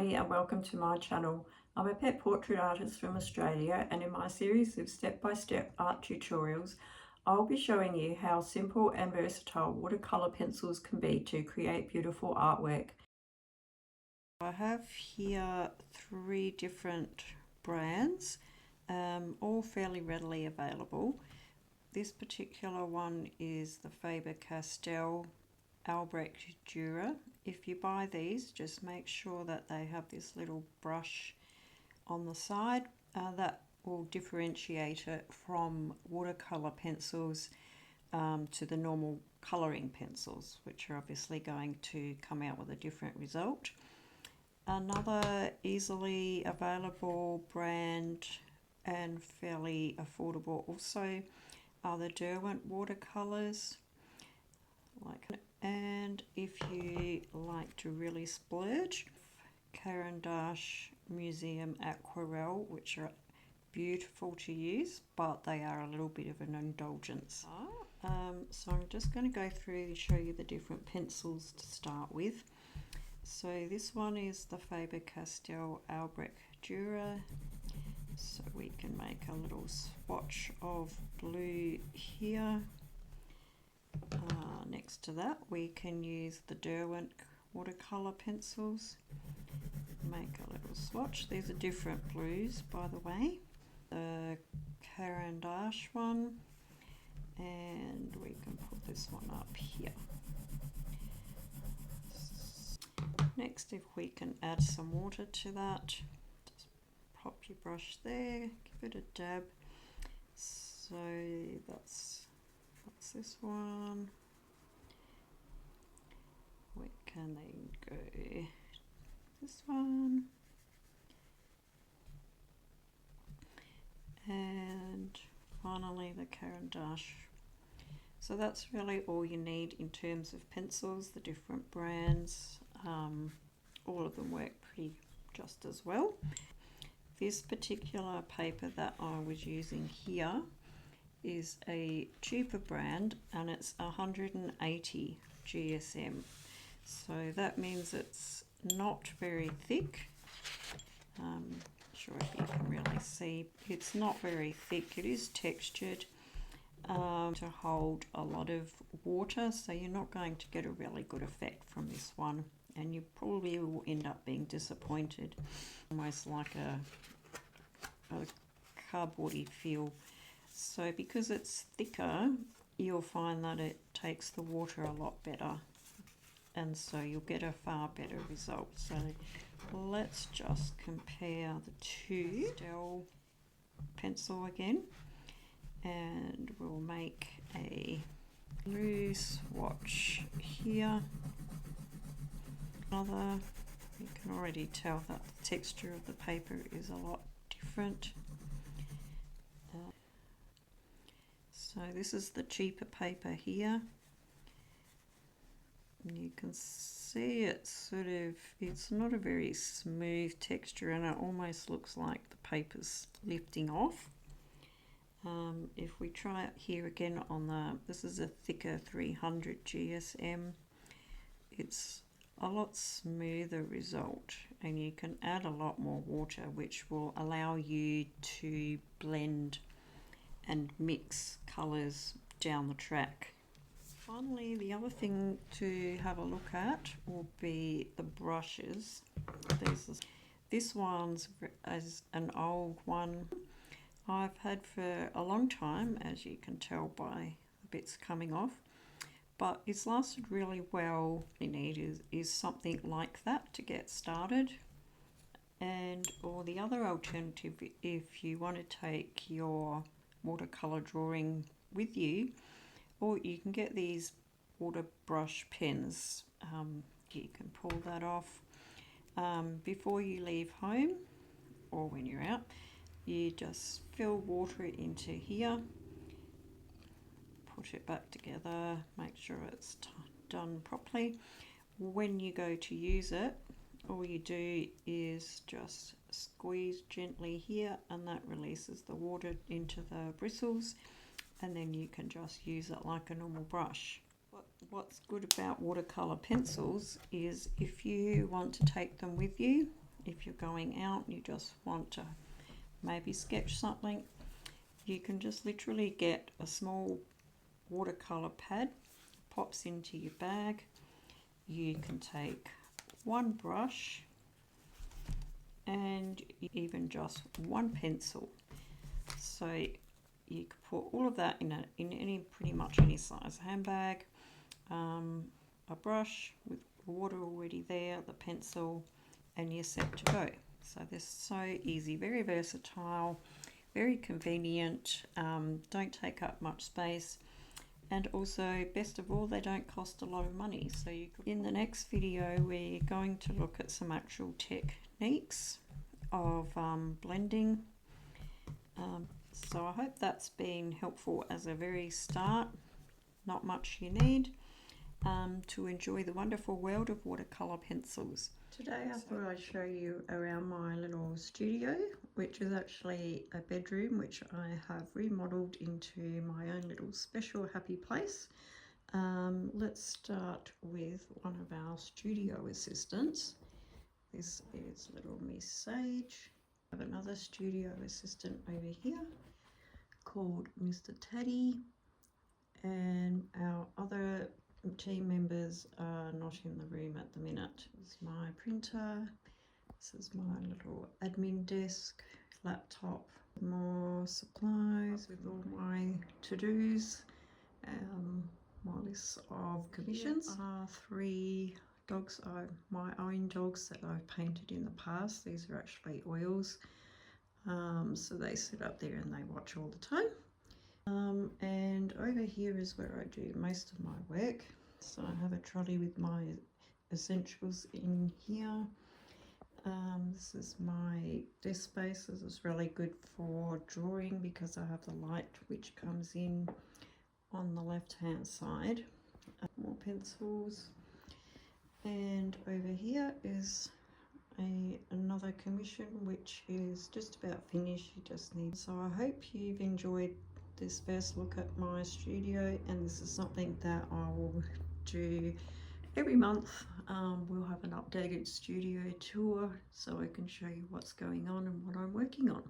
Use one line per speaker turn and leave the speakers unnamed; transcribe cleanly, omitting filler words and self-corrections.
everybody and welcome to my channel. I'm a pet portrait artist from Australia, and in my series of step-by-step art tutorials I'll be showing you how simple and versatile watercolor pencils can be to create beautiful artwork. I have here 3 different brands, all fairly readily available. This particular one is the Faber-Castell Albrecht Dürer. If you buy these, just make sure that they have this little brush on the side. That will differentiate it from watercolor pencils to the normal coloring pencils, which are obviously going to come out with a different result. Another easily available brand and fairly affordable also are the Derwent watercolors. And if you like to really splurge, Caran d'Ache Museum Aquarelle, which are beautiful to use, but they are a little bit of an indulgence. So I'm just going to go through and show you the different pencils to start with. So this one is the Faber-Castell Albrecht Dürer. So we can make a little swatch of blue here. Next to that we can use the Derwent watercolor pencils, make a little swatch. These are different blues, by the way. The Caran d'Ache one, and we can put this one up here. Next, if we can add some water to that, just pop your brush there, give it a dab. So that's this one. We can then go this one, and finally the Caran d'Ache. So that's really all you need in terms of pencils. The different brands, all of them work pretty just as well. This particular paper that I was using here is a cheaper brand, and it's 180 GSM. So that means it's not very thick. Sure if you can really see, it's not very thick. It is textured to hold a lot of water, so you're not going to get a really good effect from this one, and you probably will end up being disappointed. Almost like a cardboardy feel. So because it's thicker, you'll find that it takes the water a lot better, and so you'll get a far better result. So let's just compare the two. Pastel pencil again, and we'll make a blue swatch here. Another, you can already tell that the texture of the paper is a lot different. So this is the cheaper paper here. And you can see it's not a very smooth texture, and it almost looks like the paper's lifting off. If we try it here again on this is a thicker 300 GSM, it's a lot smoother result, and you can add a lot more water, which will allow you to blend and mix colours down the track. Finally, the other thing to have a look at will be the brushes. This one's as an old one I've had for a long time, as you can tell by the bits coming off, but it's lasted really well. What you need is something like that to get started. Or the other alternative, if you want to take your watercolor drawing with you, or you can get these water brush pens. You can pull that off before you leave home, or when you're out. You just fill water into here, put it back together, make sure it's done properly. When you go to use it, all you do is just squeeze gently here, and that releases the water into the bristles, and then you can just use it like a normal brush. What's good about watercolor pencils is if you want to take them with you if you're going out, you just want to maybe sketch something, you can just literally get a small watercolor pad, pops into your bag. You can take one brush and even just one pencil. So you could put all of that in any pretty much any size handbag, a brush with water already there, the pencil, and you're set to go. So they're so easy, very versatile, very convenient, don't take up much space, and also best of all, they don't cost a lot of money. So in the next video we're going to look at some actual techniques of blending. So I hope that's been helpful as a very start. Not much you need to enjoy the wonderful world of watercolor pencils. Today I thought I'd show you around my little studio, which is actually a bedroom which I have remodeled into my own little special happy place. Let's start with one of our studio assistants. This is little Miss Sage. I have another studio assistant over here called Mr. Teddy, and our other team members are not in the room at the minute. This is my printer, this is my little admin desk, laptop, more supplies with all my to-dos, my list of commissions. Here are 3 dogs, my own dogs that I've painted in the past. These are actually oils, so they sit up there and they watch all the time. And over here is where I do most of my work. So I have a trolley with my essentials in here. This is my desk space. This is really good for drawing because I have the light which comes in on the left hand side. More pencils. And over here is another commission which is just about finished. You just need. So I hope you've enjoyed this first look at my studio, and this is something that I will do every month. We'll have an updated studio tour so I can show you what's going on and what I'm working on.